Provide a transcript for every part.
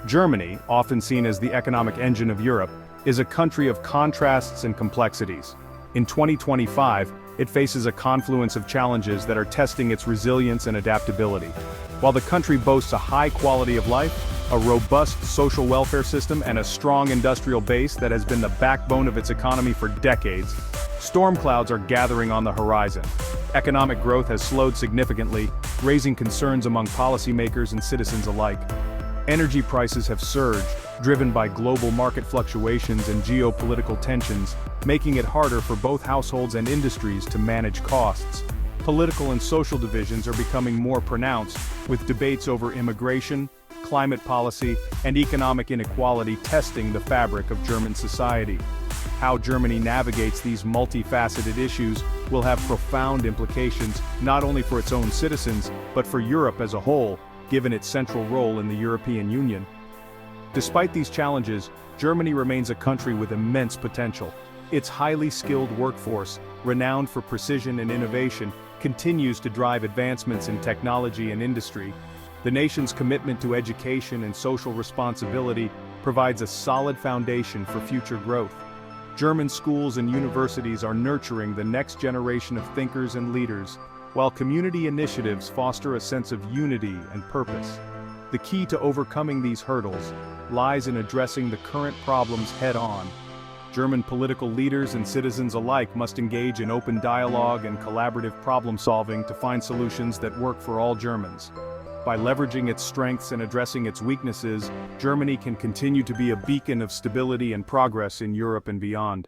Germany, often seen as the economic engine of Europe, is a country of contrasts and complexities. In 2025, it faces a confluence of challenges that are testing its resilience and adaptability. While the country boasts a high quality of life, a robust social welfare system, and a strong industrial base that has been the backbone of its economy for decades, storm clouds are gathering on the horizon. Economic growth has slowed significantly, raising concerns among policymakers and citizens alike. Energy prices have surged, driven by global market fluctuations and geopolitical tensions, making it harder for both households and industries to manage costs. Political and social divisions are becoming more pronounced, with debates over immigration, climate policy, and economic inequality testing the fabric of German society. How Germany navigates these multifaceted issues will have profound implications not only for its own citizens, but for Europe as a whole, given its central role in the European Union. Despite these challenges, Germany remains a country with immense potential. Its highly skilled workforce, renowned for precision and innovation, continues to drive advancements in technology and industry. The nation's commitment to education and social responsibility provides a solid foundation for future growth. German schools and universities are nurturing the next generation of thinkers and leaders, while community initiatives foster a sense of unity and purpose. The key to overcoming these hurdles lies in addressing the current problems head-on. German political leaders and citizens alike must engage in open dialogue and collaborative problem-solving to find solutions that work for all Germans. By leveraging its strengths and addressing its weaknesses, Germany can continue to be a beacon of stability and progress in Europe and beyond.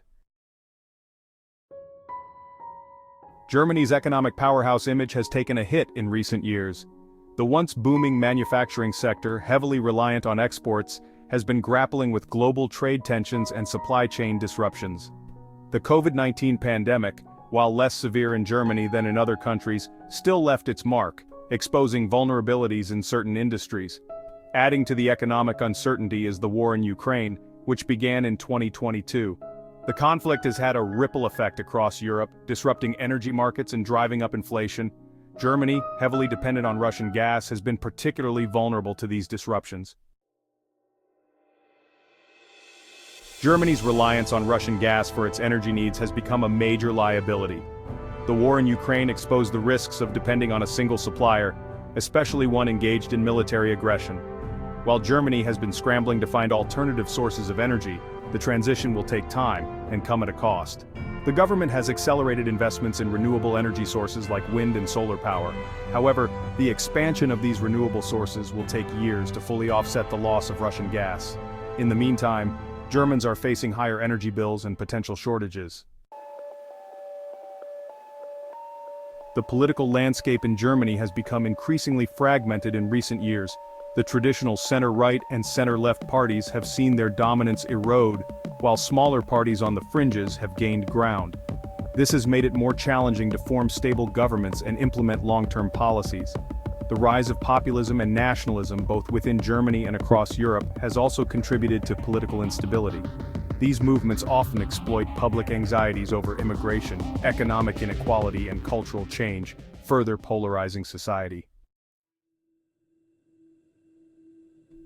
Germany's economic powerhouse image has taken a hit in recent years. The once booming manufacturing sector, heavily reliant on exports, has been grappling with global trade tensions and supply chain disruptions. The COVID-19 pandemic, while less severe in Germany than in other countries, still left its mark, exposing vulnerabilities in certain industries. Adding to the economic uncertainty is the war in Ukraine, which began in 2022. The conflict has had a ripple effect across Europe, disrupting energy markets and driving up inflation. Germany, heavily dependent on Russian gas, has been particularly vulnerable to these disruptions. Germany's reliance on Russian gas for its energy needs has become a major liability. The war in Ukraine exposed the risks of depending on a single supplier, especially one engaged in military aggression. While Germany has been scrambling to find alternative sources of energy, the transition will take time and come at a cost. The government has accelerated investments in renewable energy sources like wind and solar power. However, the expansion of these renewable sources will take years to fully offset the loss of Russian gas. In the meantime, Germans are facing higher energy bills and potential shortages. The political landscape in Germany has become increasingly fragmented in recent years. The traditional center-right and center-left parties have seen their dominance erode, while smaller parties on the fringes have gained ground. This has made it more challenging to form stable governments and implement long-term policies. The rise of populism and nationalism both within Germany and across Europe has also contributed to political instability. These movements often exploit public anxieties over immigration, economic inequality, and cultural change, further polarizing society.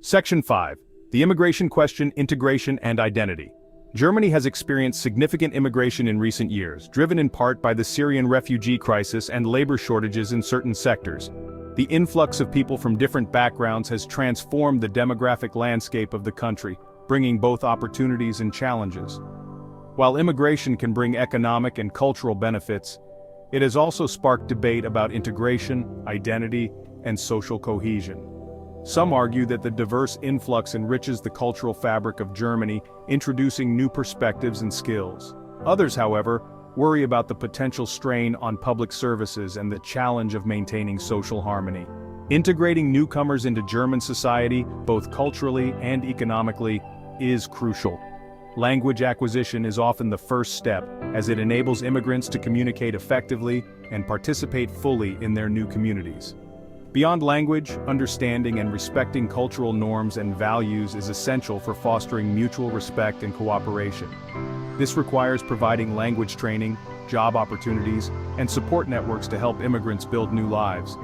Section 5. The Immigration Question, Integration and Identity. Germany has experienced significant immigration in recent years, driven in part by the Syrian refugee crisis and labor shortages in certain sectors. The influx of people from different backgrounds has transformed the demographic landscape of the country, bringing both opportunities and challenges. While immigration can bring economic and cultural benefits, it has also sparked debate about integration, identity, and social cohesion. Some argue that the diverse influx enriches the cultural fabric of Germany, introducing new perspectives and skills. Others, however, worry about the potential strain on public services and the challenge of maintaining social harmony. Integrating newcomers into German society, both culturally and economically, is crucial. Language acquisition is often the first step, as it enables immigrants to communicate effectively and participate fully in their new communities. Beyond language, understanding and respecting cultural norms and values is essential for fostering mutual respect and cooperation. This requires providing language training, job opportunities, and support networks to help immigrants build new lives.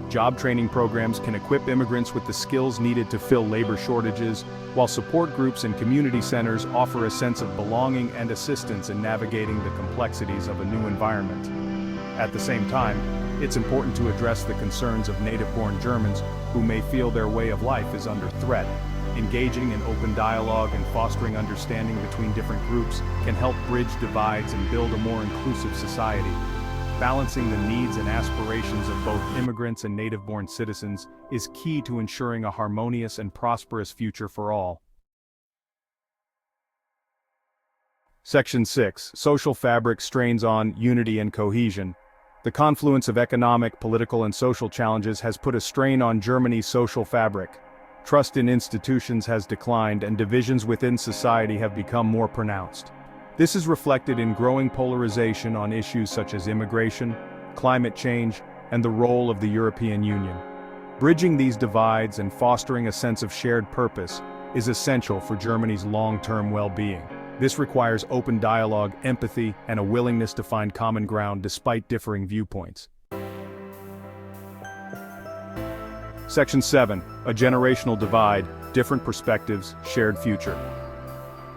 Job training programs can equip immigrants with the skills needed to fill labor shortages, while support groups and community centers offer a sense of belonging and assistance in navigating the complexities of a new environment. At the same time, it's important to address the concerns of native-born Germans who may feel their way of life is under threat. Engaging in open dialogue and fostering understanding between different groups can help bridge divides and build a more inclusive society. Balancing the needs and aspirations of both immigrants and native-born citizens is key to ensuring a harmonious and prosperous future for all. Section 6. Social fabric strains on unity and cohesion. The confluence of economic, political, and social challenges has put a strain on Germany's social fabric. Trust in institutions has declined and divisions within society have become more pronounced. This is reflected in growing polarization on issues such as immigration, climate change, and the role of the European Union. Bridging these divides and fostering a sense of shared purpose is essential for Germany's long-term well-being. This requires open dialogue, empathy, and a willingness to find common ground despite differing viewpoints. Section 7. A generational divide, different perspectives, shared future.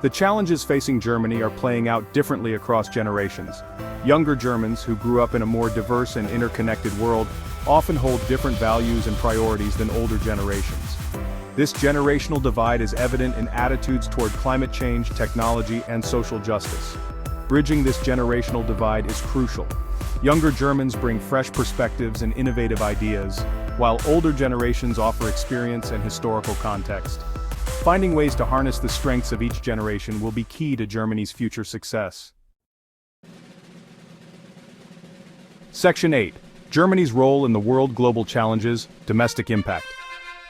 The challenges facing Germany are playing out differently across generations. Younger Germans, who grew up in a more diverse and interconnected world, often hold different values and priorities than older generations. This generational divide is evident in attitudes toward climate change, technology, and social justice. Bridging this generational divide is crucial. Younger Germans bring fresh perspectives and innovative ideas, while older generations offer experience and historical context. Finding ways to harness the strengths of each generation will be key to Germany's future success. Section 8. Germany's role in the world global challenges, domestic impact.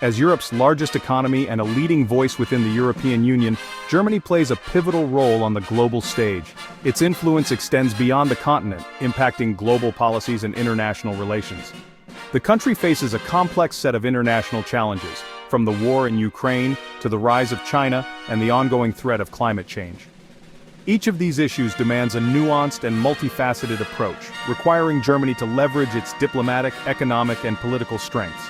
As Europe's largest economy and a leading voice within the European Union, Germany plays a pivotal role on the global stage. Its influence extends beyond the continent, impacting global policies and international relations. The country faces a complex set of international challenges, from the war in Ukraine to the rise of China and the ongoing threat of climate change. Each of these issues demands a nuanced and multifaceted approach, requiring Germany to leverage its diplomatic, economic, and political strengths.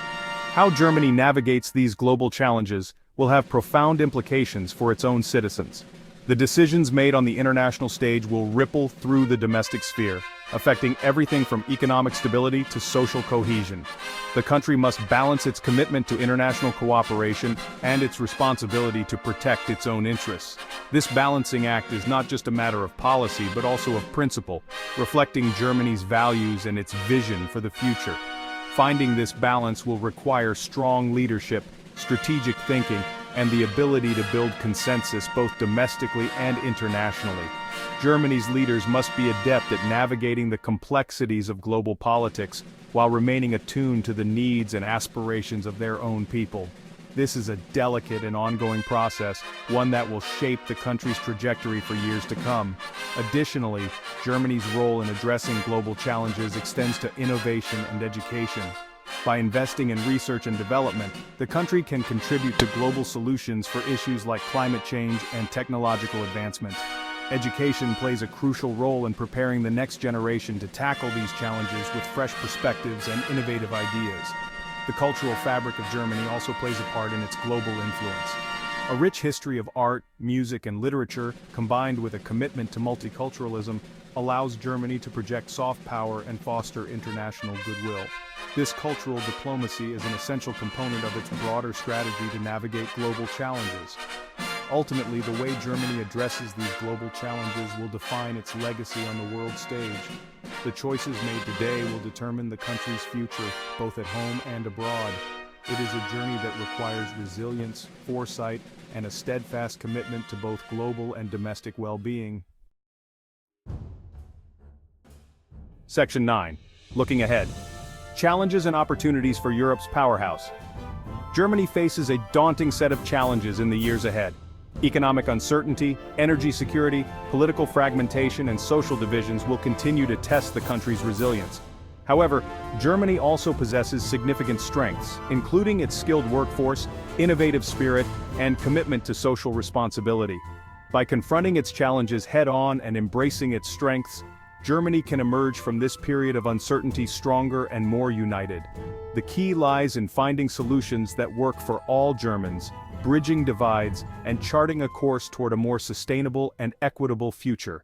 How Germany navigates these global challenges will have profound implications for its own citizens. The decisions made on the international stage will ripple through the domestic sphere, affecting everything from economic stability to social cohesion. The country must balance its commitment to international cooperation and its responsibility to protect its own interests. This balancing act is not just a matter of policy but also of principle, reflecting Germany's values and its vision for the future. Finding this balance will require strong leadership, strategic thinking, and the ability to build consensus both domestically and internationally. Germany's leaders must be adept at navigating the complexities of global politics while remaining attuned to the needs and aspirations of their own people. This is a delicate and ongoing process, one that will shape the country's trajectory for years to come. Additionally, Germany's role in addressing global challenges extends to innovation and education. By investing in research and development, the country can contribute to global solutions for issues like climate change and technological advancement. Education plays a crucial role in preparing the next generation to tackle these challenges with fresh perspectives and innovative ideas. The cultural fabric of Germany also plays a part in its global influence. A rich history of art, music, and literature, combined with a commitment to multiculturalism, allows Germany to project soft power and foster international goodwill. This cultural diplomacy is an essential component of its broader strategy to navigate global challenges. Ultimately, the way Germany addresses these global challenges will define its legacy on the world stage. The choices made today will determine the country's future, both at home and abroad. It is a journey that requires resilience, foresight, and a steadfast commitment to both global and domestic well-being. Section 9. Looking ahead. Challenges and opportunities for Europe's powerhouse. Germany faces a daunting set of challenges in the years ahead. Economic uncertainty, energy security, political fragmentation, and social divisions will continue to test the country's resilience. However, Germany also possesses significant strengths, including its skilled workforce, innovative spirit, and commitment to social responsibility. By confronting its challenges head-on and embracing its strengths, Germany can emerge from this period of uncertainty stronger and more united. The key lies in finding solutions that work for all Germans, bridging divides, and charting a course toward a more sustainable and equitable future.